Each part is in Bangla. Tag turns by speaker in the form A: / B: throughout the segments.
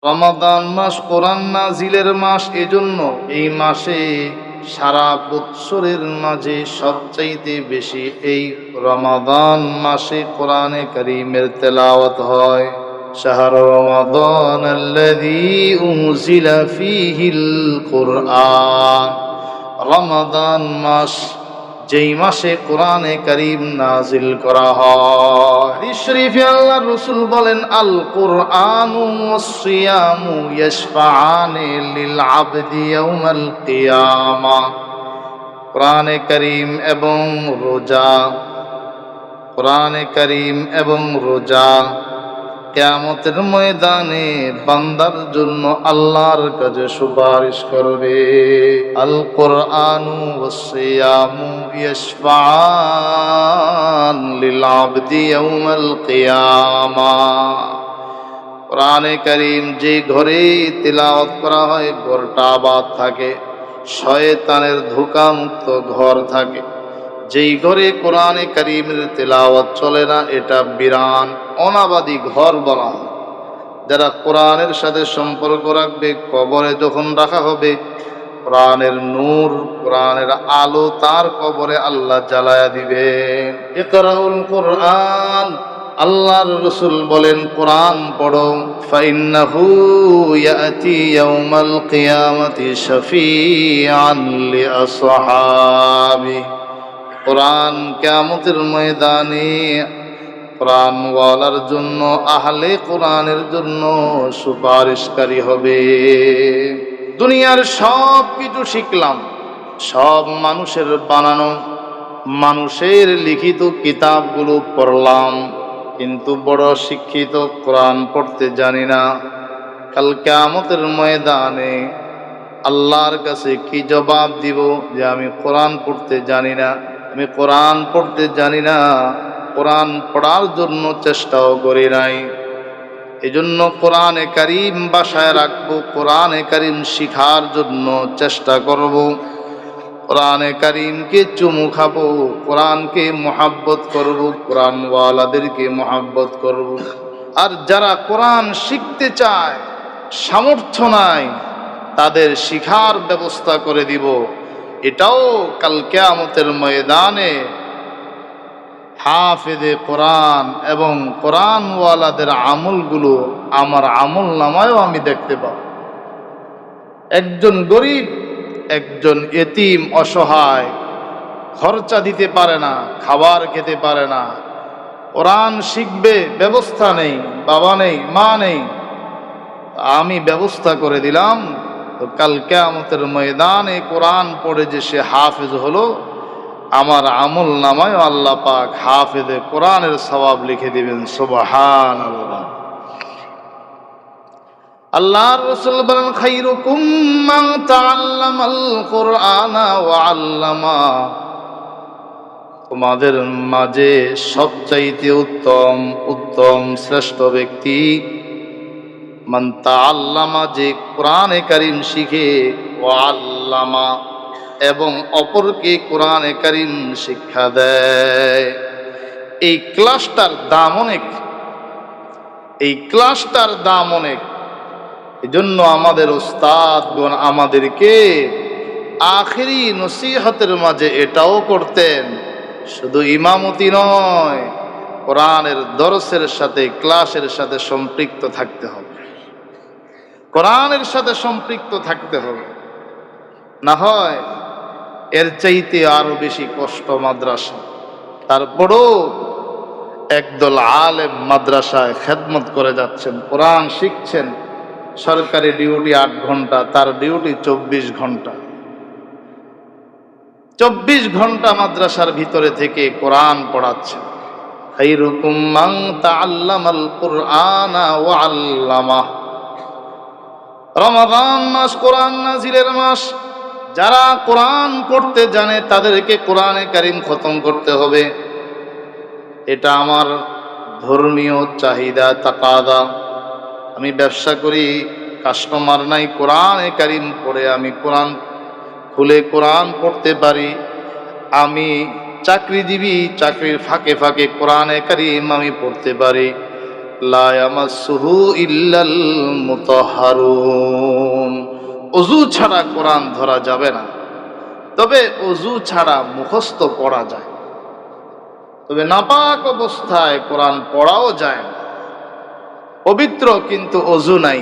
A: রমাদান মাস কোরআন নাজিলের মাস, এজন্য এই মাসে সারা বৎসরের মাঝে সবচাইতে বেশি এই রমাদান মাসে কোরআনে কারীমের তেলাওয়াত হয়। শাহরু রমাদান আল্লাযী উনজিলা ফীহিল কুরআন, রমাদান মাস যেই মাসে কোরআনে কারীম নাজিল করা হয়। হাদিস শরীফে আল্লাহর রাসূল বলেন, আল কুরআনু ওয়াস সিয়ামু ইয়াশফাআনি লিল আবদি ইয়াউমাল কিয়ামা। কোরআনে কারীম এবং রোজা, কোরআনে কারীম এবং রোজা কিয়ামতের ময়দানে বান্দার জন্য আল্লাহর কাছে সুপারিশ করবে। আল কুরআনু ওয়াস সিয়ামু ইয়াশফাআন লিল আবদি ইয়াউমাল কিয়ামা। কোরআনে কারীম যে ঘরে তিলাওয়াত করা হয় ঘরটা আবাদ থাকে, শয়তানের ধোঁকামুক্ত ঘর থাকে। যেই ঘরে কোরআনে কারীমের তেলাওয়াত চলে না, এটা বিরান অনাবাদী ঘর বলা হয়। যারা কোরআনের সাথে সম্পর্ক রাখবে, কবরে যখন রাখা হবে, কোরআনের নূর, কোরআনের আলো তার কবরে আল্লাহ জ্বালায়া দিবেন। ইকরাউল কোরআন, আল্লাহর রাসূল বলেন কোরআন পড়ো। ফাইন্নাহু ইয়াতি ইয়াউমাল কিয়ামাতি শাফিআন লিআসহাবি। কোরআন কিয়ামতের ময়দানে কোরআনওয়ালার জন্য, আহলে কোরআনের জন্য সুপারিশকারী হবে। দুনিয়ার সব কিছু শিখলাম, সব মানুষের বানানো, মানুষের লিখিত কিতাবগুলো পড়লাম, কিন্তু বড় শিক্ষিত কোরআন পড়তে জানি না। কাল কিয়ামতের ময়দানে আল্লাহর কাছে কি জবাব দিব? যে আমি কোরআন পড়তে জানি না, আমি কোরআন পড়তে জানি না, কোরআন পড়ার জন্য চেষ্টাও করি নাই। এজন্য কোরআনে কারীম বাসায় রাখবো, কোরআনে কারীম শিখার জন্য চেষ্টা করব, কোরআনে কারীমকে চুমু খাবো, কোরআনকে মোহাব্বত করব, কোরআনওয়ালাদেরকে মোহাব্বত করব। আর যারা কোরআন শিখতে চায়, সামর্থ্য নাই, তাদের শিখার ব্যবস্থা করে দিব। এটাও কাল কিয়ামতের ময়দানে হাফেজে কোরআন এবং কোরআনওয়ালাদের আমলগুলো আমার আমল নামায়ও আমি দেখতে পাব। একজন গরিব, একজন এতিম, অসহায়, খরচা দিতে পারে না, খাবার খেতে পারে না, কোরআন শিখবে, ব্যবস্থা নেই, বাবা নেই, মা নেই, আমি ব্যবস্থা করে দিলাম। তো কাল কিয়ামতের ময়দানে কোরআন পড়ে যে সে হাফেজ হলো, আমার আমল নামায় আল্লাহ পাক হাফেজে কোরআনের সওয়াব লিখে দিবেন। সুবহানাল্লাহ। আল্লাহর রাসূল বলেন, খায়রুকুম মান তাআল্লামাল কুরআনা ওয়া আল্লামা। তোমাদের মাঝে সবচাইতে উত্তম শ্রেষ্ঠ ব্যক্তি মান তাআল্লামা, যে কোরআনে কারীম শিখে, ওয়া আল্লামা, এবং অপরকে কোরআনে কারীম শিক্ষা দেয়। এই ক্লাসটার দাম অনেক, এই ক্লাসটার দাম অনেক। এজন্য আমাদের উস্তাদগণ আমাদেরকে আখেরি নসিহতের মাঝে এটাও করতেন, শুধু ইমামতি নয়, কোরআনের দরসের সাথে, ক্লাসের সাথে সম্পৃক্ত থাকতে হবে, কোরআনের সাথে সম্পৃক্ত থাকতে হবে। না হয় এর চাইতে আরো বেশি কষ্ট মাদ্রাসা। তারপরও একদল আলেম মাদ্রাসায় খেদমত করে যাচ্ছেন, কোরআন শিখছেন। সরকারি ডিউটি 8 ঘন্টা, তার ডিউটি 24 ঘন্টা। 24 ঘন্টা মাদ্রাসার ভিতরে থেকে কোরআন পড়াচ্ছেন। খায়রুকুম মান তাআল্লামাল কুরআনা ওয়া আল্লামা। রমাদান মাস কোরআন নাজিলের মাস। যারা কোরআন পড়তে জানে তাদেরকে কোরআনে কারীম খতম করতে হবে। এটা আমার ধর্মীয় চাহিদা, তাকাদা। আমি ব্যবসা করি, কাস্টমার নাই, কোরআনে কারীম পড়ে আমি কোরআন খুলে কোরআন পড়তে পারি। আমি চাকরিজীবী, চাকরির ফাঁকে ফাঁকে কোরআনে কারীম আমি পড়তে পারি। লা ইয়ামাসসুহু ইল্লাল মুতাহহারুন। ওযু ছাড়া কোরআন ধরা যাবে না, তবে ওযু ছাড়া মুখস্থ পড়া যায়, তবে নাপাক অবস্থায় কোরআন পড়াও যায় না। পবিত্র কিন্তু ওযু নাই,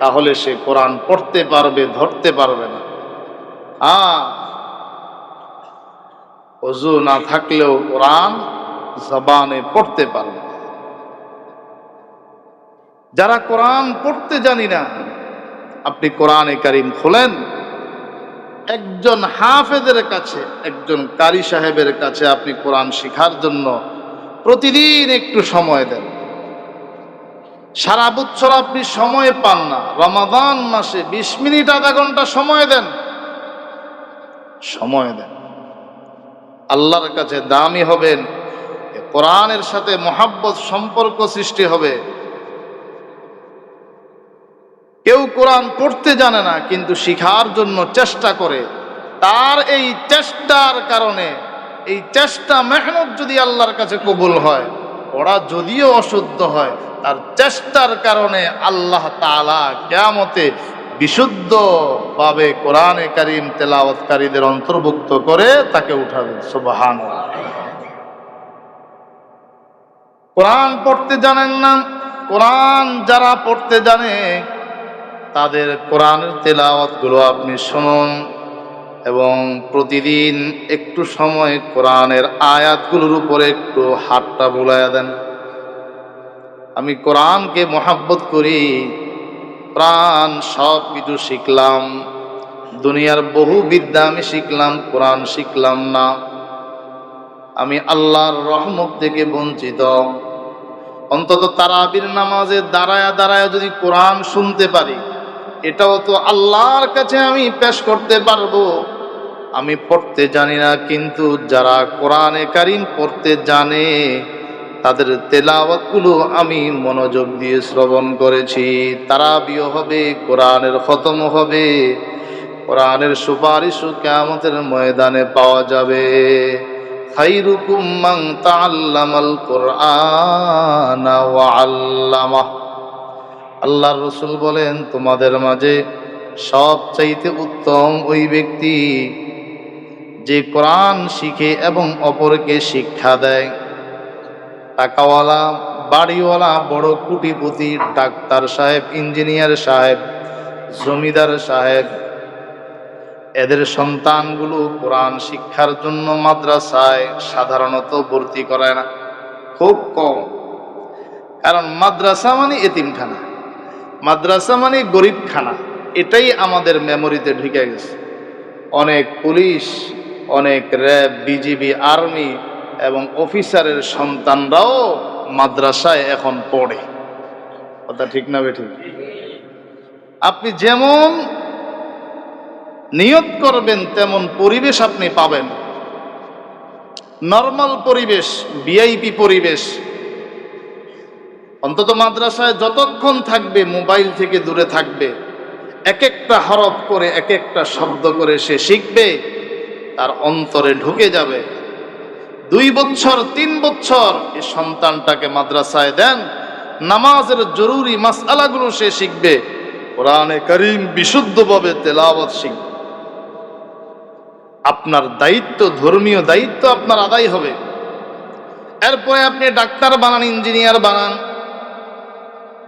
A: তাহলে সে কোরআন পড়তে পারবে, ধরতে পারবে না। ওযু না থাকলেও কোরআন জবানে পড়তে পারবে। যারা কোরআন পড়তে জানি না, আপনি কোরআনে কারীম খোলেন, একজন হাফেজের কাছে, একজন কারি সাহেবের কাছে আপনি কোরআন শেখার জন্য প্রতিদিন একটু সময় দেন। সারা বছর আপনি সময় পান না, রমাদান মাসে 20 মিনিট আধা ঘন্টা সময় দেন, সময় দেন। আল্লাহর কাছে দামি হবেন, কোরআনের সাথে মহাব্বত সম্পর্ক সৃষ্টি হবে। কেউ কোরআন পড়তে জানে না কিন্তু শিখার জন্য চেষ্টা করে, তার এই চেষ্টার কারণে, এই চেষ্টা মেহনত যদি আল্লাহর কাছে কবুল হয়, পড়া যদিও অশুদ্ধ হয়, তার চেষ্টার কারণে আল্লাহ তাআলা কিয়ামতে বিশুদ্ধভাবে কোরআনে কারীম তেলাওয়াতকারীদের অন্তর্ভুক্ত করে তাকে উঠাবেন। সুবহানাল্লাহ। কোরআন পড়তে জানেন না, কোরআন যারা পড়তে জানে তাদের কোরআনের তেলাওয়াতগুলো আপনি শুনুন এবং প্রতিদিন একটু সময় কোরআনের আয়াতগুলোর উপরে একটু হাতটা বুলাইয়া দেন। আমি কোরআনকে মহাব্বত করি, প্রাণ সব কিছু শিখলাম, দুনিয়ার বহু বিদ্যা আমি শিখলাম, কোরআন শিখলাম না, আমি আল্লাহর রহমত থেকে বঞ্চিত। অন্তত তারাবির নামাজে দাঁড়ায়া দাঁড়ায়া যদি কোরআন শুনতে পারি, এটাও তো আল্লাহর কাছে আমি পেশ করতে পারবো। আমি পড়তে জানি না, কিন্তু যারা কোরআনে কারীম পড়তে জানে তাদের তেলাওয়াতগুলো আমি মনোযোগ দিয়ে শ্রবণ করেছি। তারাবিও হবে, কোরআনের খতম হবে, কোরআনের সুপারিশও কিয়ামতের ময়দানে পাওয়া যাবে। খায়রুকুম মান তাআল্লামাল কুরআনা ওয়া আল্লামাহ। আল্লাহর রাসূল বলেন, তোমাদের মাঝে সবচাইতে উত্তম ওই ব্যক্তি যে কোরআন শিখে এবং অপরকে শিক্ষা দেয়। টাকাওয়ালা, বাড়িওয়ালা, বড় কোটিপতি, ডাক্তার সাহেব, ইঞ্জিনিয়ার সাহেব, জমিদার সাহেব, এদের সন্তানগুলো কোরআন শিক্ষার জন্য মাদ্রাসায় সাধারণত ভর্তি করে না, খুব কম। কারণ মাদ্রাসা মানে এতিমখানা, মাদ্রাসা মানে গরিবখানা, এটাই আমাদের মেমোরিতে ঢুকে গেছে। অনেক পুলিশ, অনেক র্যাব, বিজিবি, আর্মি এবং অফিসারের সন্তানরাও মাদ্রাসায় এখন পড়ে। কথা ঠিক না বেঠিক? আপনি যেমন নিয়ত করবেন তেমন পরিবেশ আপনি পাবেন। নরমাল পরিবেশ, ভিআইপি পরিবেশ। অন্তত মাদ্রাসায় যতক্ষণ থাকবে মোবাইল থেকে দূরে থাকবে, এক একটা হরফ করে, এক একটা শব্দ করে সে শিখবে, তার অন্তরে ঢুকে যাবে। 2 বছর 3 বছর এই সন্তানটাকে মাদ্রাসায় দেন, নামাজের জরুরি মাসআলাগুলো সে শিখবে, কোরআনে কারীম বিশুদ্ধভাবে তেলাওয়াত শিখবে। আপনার দায়িত্ব, ধর্মীয় দায়িত্ব আপনার আদায় হবে। এরপরে আপনি ডাক্তার বানান, ইঞ্জিনিয়ার বানান,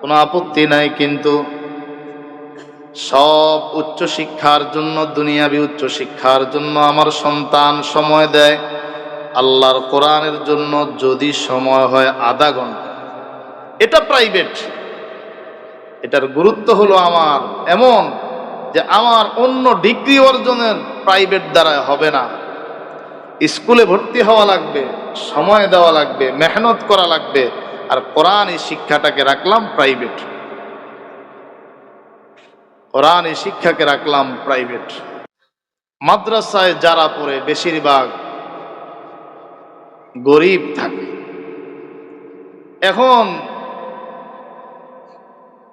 A: কোনো আপত্তি নাই, কিন্তু সব উচ্চ শিক্ষার জন্য, দুনিয়াবি উচ্চ শিক্ষার জন্য আমার সন্তান সময় দেয়, আল্লাহর কোরআনের জন্য যদি সময় হয় আধা ঘন্টা, এটা প্রাইভেট। এটার গুরুত্ব হলো আমার এমন যে আমার অন্য ডিগ্রি অর্জনের প্রাইভেট দ্বারা হবে না। স্কুলে ভর্তি হওয়া লাগবে, সময় দেওয়া লাগবে, মেহনত করা লাগবে। আর কোরআন এই শিক্ষাটাকে রাখলাম প্রাইভেট, কোরআন এই শিক্ষাকে রাখলাম প্রাইভেট। মাদ্রাসায় যারা পড়ে বেশিরভাগ গরিব থাকে।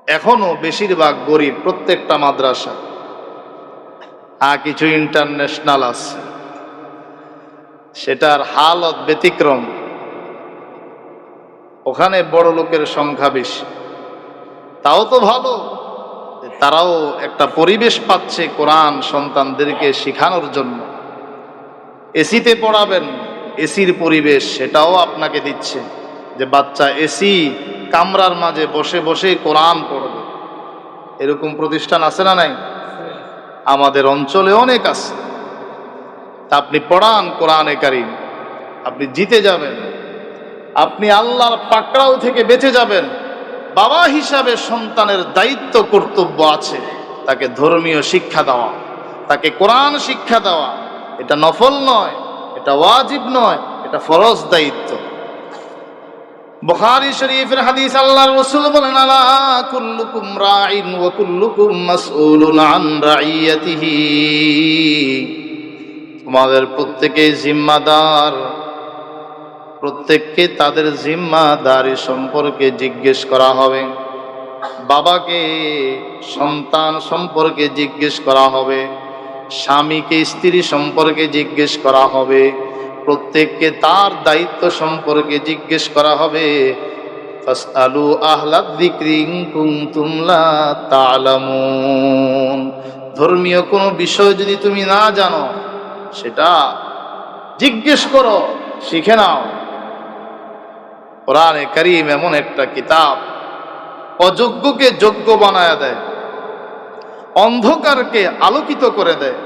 A: এখনো বেশিরভাগ গরিব প্রত্যেকটা মাদ্রাসা। কিছু ইন্টারন্যাশনাল আছে, সেটার হালত ব্যতিক্রম। ওখানে বড় লোকের সংখ্যা বেশি। তাও তো ভালো, তারাও একটা পরিবেশ পাচ্ছে কোরআন সন্তানদেরকে শেখানোর জন্য। এসিতে পড়াবেন, এসির পরিবেশ সেটাও আপনাকে দিচ্ছে, যে বাচ্চা এসি কামরার মাঝে বসে বসে কোরআন পড়বে। এরকম প্রতিষ্ঠান আছে না নাই? আমাদের অঞ্চলে অনেক আছে। তা আপনি পড়ান কোরআনে কারীম, আপনি জিতে যাবেন, আপনি আল্লাহর পাকড়াও থেকে বেঁচে যাবেন। বাবা হিসাবে সন্তানের দায়িত্ব কর্তব্য আছে তাকে ধর্মীয় শিক্ষা দেওয়া, তাকে কোরআন শিক্ষা দেওয়া। এটা নফল নয়, এটা ওয়াজিব নয়, এটা ফরজ দায়িত্ব। বুখারী শরীফের হাদিস, আল্লাহর রাসূল বলেন, আলা কুল্লুকুম রাঈন ওয়া কুল্লুকুম মাসউলুন আন রাইয়াতিহি। তোমাদের প্রত্যেকেই জিম্মাদার, প্রত্যেককে তাদের জিম্মাদারি সম্পর্কে জিজ্ঞেস করা হবে। বাবাকে সন্তান সম্পর্কে জিজ্ঞেস করা হবে, স্বামীকে স্ত্রী সম্পর্কে জিজ্ঞেস করা হবে, প্রত্যেককে তার দায়িত্ব সম্পর্কে জিজ্ঞেস করা হবে। ফাসআলু আহলাদ যিকরি ইন কুনতুম লা তা'লামুন। ধর্মীয় কোনো বিষয় যদি তুমি না জানো সেটা জিজ্ঞেস করো, শিখে নাও। কোরআনে কারীম এমন একটা কিতাব, অযোগ্যকে যোগ্য বানায় দেয়, অন্ধকারকে আলোকিত করে দেয়।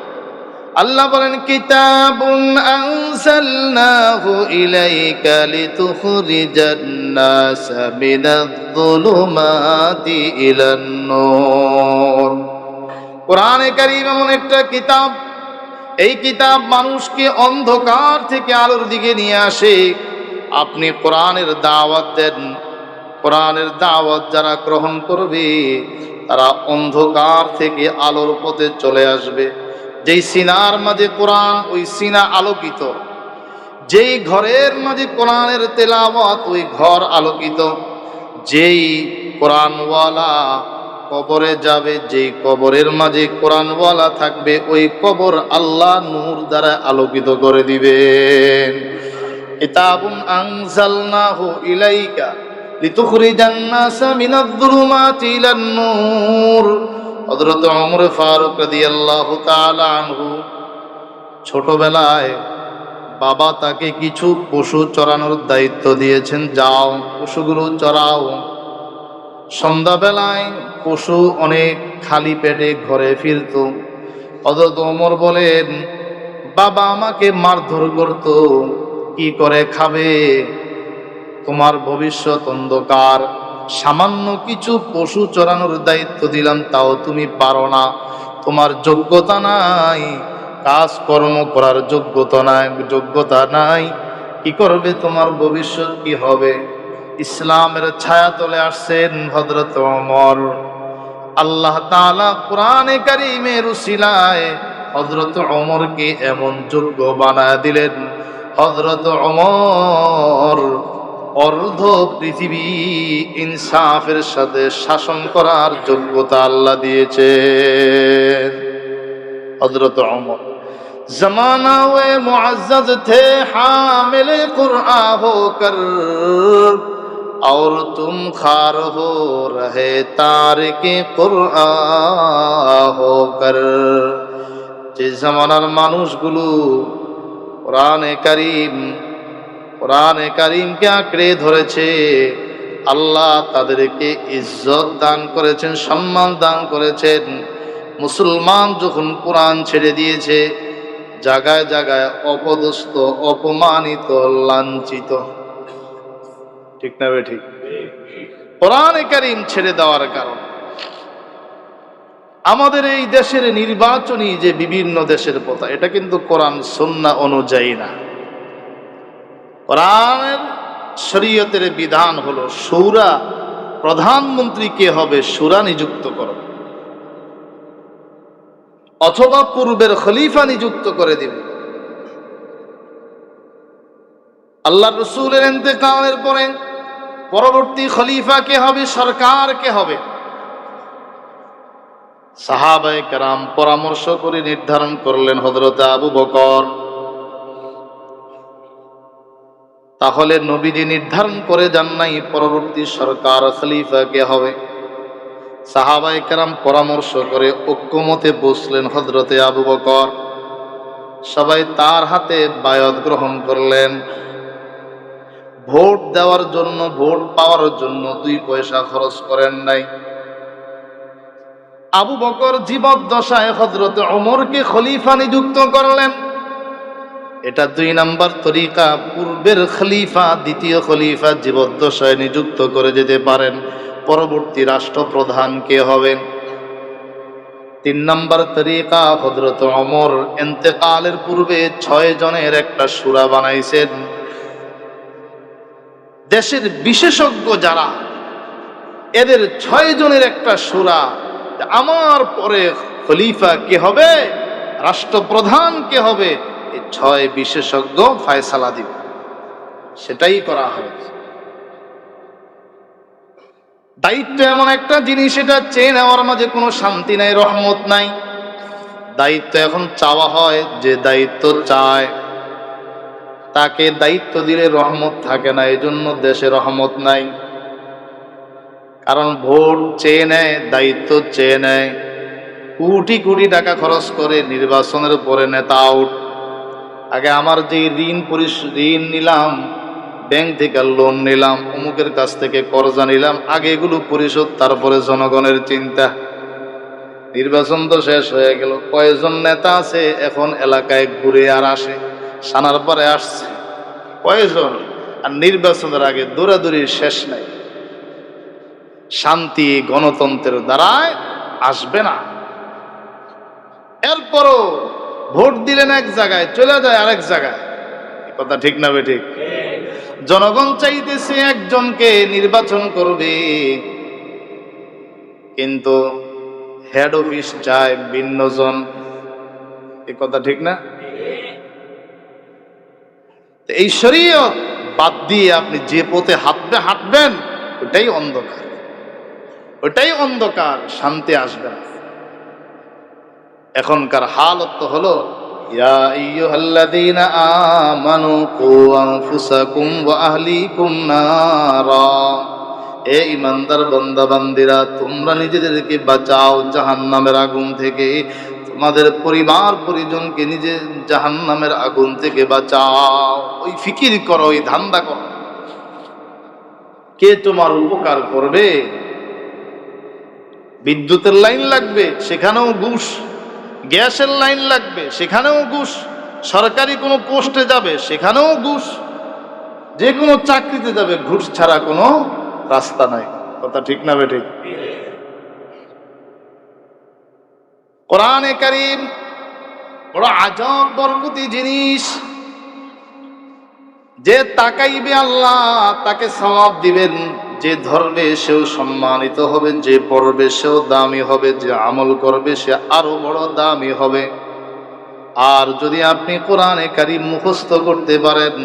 A: আল্লাহ বলেন, কিতাবুন আনজালনাহু ইলাইকা লিতুখরিজান নাসা মিনায-যুলুমাতি ইলান নূর। কোরআনে কারীম এমন একটা কিতাব, এই কিতাব মানুষকে অন্ধকার থেকে আলোর দিকে নিয়ে আসে। আপনি কোরআনের দাওয়াত দেন, কোরআনের দাওয়াত যারা গ্রহণ করবে তারা অন্ধকার থেকে আলোর পথে চলে আসবে। যেই সিনার মাঝে কোরআন, ওই সিনা আলোকিত। যেই ঘরের মাঝে কোরআনের তেলাওয়াত, ওই ঘর আলোকিত। যেই কোরআনওয়ালা কবরে যাবে, যেই কবরের মাঝে কোরআনওয়ালা থাকবে, ওই কবর আল্লাহ নূর দ্বারা আলোকিত করে দিবেন। কিতাবুন আনজালনাহু ইলাইকা লিতুখরিজান নাসা মিনায-যুলুমাতি ইলান নূর। হযরত ওমর ফারুক রাদিয়াল্লাহু তাআলা আনহু ছোটবেলায় বাবা তাকে কিছু পশু চরানোর দায়িত্ব দিয়েছেন, যাও পশুগুলো চরাও। সন্ধ্যাবেলায় পশু অনেক খালি পেটে ঘরে ফিরত। হযরত ওমর বলেন, বাবা আমাকে মারধর করত, কি করে খাবে, তোমার ভবিষ্যৎ অন্ধকার, সামান্য কিছু পশু চরানোর দায়িত্ব দিলাম তাও তুমি পারো না, তোমার যোগ্যতা নাই, কাজকর্ম করার যোগ্যতা নাই, কি করবে, তোমার ভবিষ্যৎ কি হবে? ইসলামের ছায়া তলে আসছেন হযরত ওমর। আল্লাহ তাআলা কোরআনে কারীমের উসিলায় হযরত ওমরকে এমন যোগ্য বানায় দিলেন, হযরত ওমর অর্ধ পৃথিবী ইনসাফের সাথে শাসন করার যোগ্যতা আল্লাহ দিয়েছেন। হযরত ওমর ज़माना वे मुअज़्ज़ज़ थे हामिल कुरआन होकर, और तुम खार हो रहे तारिके कुरआन होकर। যে জামানার মানুষগুলো কোরআনে কারীমকে আঁকড়ে ধরেছে, আল্লাহ তাদেরকে ইজ্জত দান করেছেন, সম্মান দান করেছেন। মুসলমান যখন কোরআন ছেড়ে দিয়েছে, জায়গায় জায়গায় অপদস্থ, অপমানিত, লাঞ্ছিত। ঠিক না বে ঠিক? কোরআনে কারীম ছেড়ে দেওয়ার কারণ আমাদের এই দেশের নির্বাচনী যে বিভিন্ন দেশের পথা, এটা কিন্তু কোরআন সুন্নাহ অনুযায়ী না। কোরআনের শরীয়তের বিধান হলো শূরা, প্রধানমন্ত্রী কে হবে, শূরা নিযুক্ত করো, অথবা পূর্বের খলিফা নিযুক্ত করে দিবে। আল্লাহ রাসূলের ইন্তেকালের পরে পরবর্তী খলিফা কে হবে, সরকার কে হবে, সাহাবায়ে কেরাম পরামর্শ করে নির্ধারণ করলেন হযরত আবু বকর। তাহলে নবীজি নির্ধারণ করে যান নাই পরবর্তী সরকার খলিফা কে হবে। সাহাবায়ে কেরাম পরামর্শ করে ঐক্যমতে বসলেন হযরতে আবু বকর। সবাই তার হাতে বায়াত গ্রহণ করলেন। ভোট দেওয়ার জন্য, ভোট পাওয়ার জন্য 2 পয়সা খরচ করেন নাই। আবু বকর জীবদ্দশায় হযরত ওমরকে খলিফা নিযুক্ত করলেন। এটা 2 নাম্বার তরিকা। পূর্বের খলিফা, দ্বিতীয় খলিফা জীবদ্দশায় নিযুক্ত করে যেতে পারেন। পরবর্তী রাষ্ট্রপ্রধান কে হবেন? 3 নাম্বার তরিকা, হযরত ওমর ইন্তেকালের পূর্বে 6 জনের একটা সূরা বানাইছেন। দেশের বিশেষজ্ঞ যারা, এদের 6 জনের একটা সূরা, আমার পরে খলিফা কে হবে, রাষ্ট্রপ্রধান কে হবে, এই 6 বিশেষজ্ঞ ফয়সালা দিবে। সেটাই করা হয়েছে। দায়িত্ব এমন একটা জিনিস, এটা চেয়ে নেওয়ার মাঝে কোনো শান্তি নাই, রহমত নাই। দায়িত্ব এখন চাওয়া হয়, যে দায়িত্ব চায় তাকে দায়িত্ব দিলে রহমত থাকে না। এই জন্য দেশে রহমত নাই। কারণ ভোট চেয়ে নেয়, দায়িত্ব চেয়ে নেয়, কোটি কোটি টাকা খরচ করে নির্বাচনের পরে নেতা আউট। আগে আমার যে ঋণ নিলাম, ব্যাংক থেকে লোন নিলাম, অমুকের কাছ থেকে কর্জা নিলাম, আগে এগুলো পরিশোধ, তারপরে জনগণের চিন্তা। নির্বাচন তো শেষ হয়ে গেল। কয়জন নেতা আছে এখন এলাকায় ঘুরে আর আসে? সানার পরে আসছে কয়জন? আর নির্বাচনের আগে দৌড়াদৌড়ির শেষ নাই। শান্তি গণতন্ত্রের দ্বারায় আসবে না। এরপরও ভোট দিলেন এক জায়গায়, চলে যায় আরেক জায়গায়। কথা ঠিক না বেঠিক? জনগণ চাইতেছে একজনকে নির্বাচন করবে, কিন্তু হেড অফিস চায় ভিন্ন জন। এই কথা ঠিক না? এই শরীয়ত বাদ দিয়ে আপনি যে পথে হাঁটবেন, ওটাই অন্ধকার, ওটাই অন্ধকার, শান্তি আসবে না। এখনকার হালত হলো, ইয়া আইয়ুহাল্লাযীনা আমানু কু আনফুসাকুম ওয়া আহলিকুম নারা, হে ঈমানদার বান্দা বান্দীরা, তোমরা নিজেদেরকে বাঁচাও জাহান্নামের আগুন থেকে, তোমাদের পরিবার পরিজনকে নিজে জাহান্নামের আগুন থেকে বাঁচাও। ওই ফিকির করো, ওই ধান্দা করো। কে তোমার উপকার করবে? বিদ্যুতের লাইন লাগবে, সেখানেও ঘুষ। গ্যাসের লাইন লাগবে, সেখানেও ঘুষ। সরকারি কোনো পোস্টে যাবে, সেখানেও ঘুষ। যে কোনো চাকরিতে যাবে, ঘুষ ছাড়া কোনো রাস্তা নাই। কথা ঠিক না বেঠিক? কোরআনে কারীম বড় আজব বরকতি জিনিস। যে তাকাইবে আল্লাহ তাকে সওয়াব দিবেন, যে ধরবে সেও সম্মানিত হবে, যে পড়বে সেও দামি হবে, যে আমল করবে সে আরো বড় দামি হবে। আর যদি আপনি কোরআনে কারীম মুখস্থ করতে পারেন,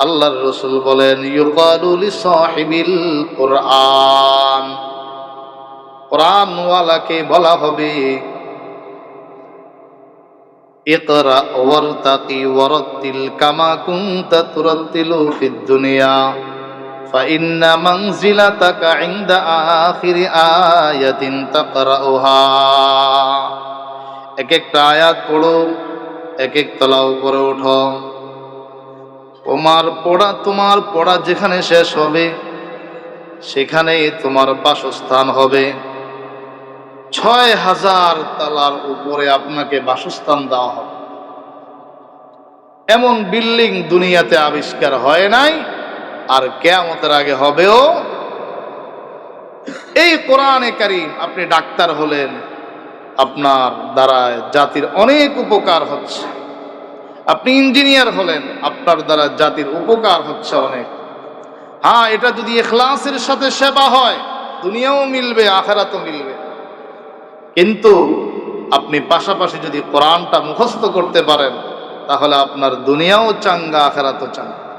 A: আল্লাহর রাসূল বলেন, ইউকালু লিসাহিবিল কোরআন, কোরআনওয়ালাকে বলা হবে, ইকরা ওয়ারতাকি ওয়ারাতিল কামা কুনতা তুরাতিলু ফিদ দুনিয়া ফাইন্না মানজিলাতাকা ইনদা আখিরি আয়াতিন তাকরাউহা। এক একটা আয়াত পড়ো, এক এক তলা উপরে ওঠো। তোমার পড়া যেখানে শেষ হবে, সেখানেই তোমার বাসস্থান হবে। 6000 তলার উপরে আপনাকে বাসস্থান দেওয়া হবে। এমন বিল্ডিং দুনিয়াতে আবিষ্কার হয় নাই, আর কিয়ামতের আগে হবেও। এই কোরআনে কারীম, আপনি ডাক্তার হলেন, আপনার দ্বারা জাতির অনেক উপকার হচ্ছে। আপনি ইঞ্জিনিয়ার হলেন, আপনার দ্বারা জাতির উপকার হচ্ছে অনেক। হ্যাঁ, এটা যদি ইখলাসের সাথে সেবা হয়, দুনিয়াও মিলবে, আখিরাতও মিলবে। কিন্তু আপনি পাশাপাশি যদি কোরআনটা মুখস্থ করতে পারেন, তাহলে আপনার দুনিয়াও চাঙ্গা, আখিরাতও চাঙ্গা।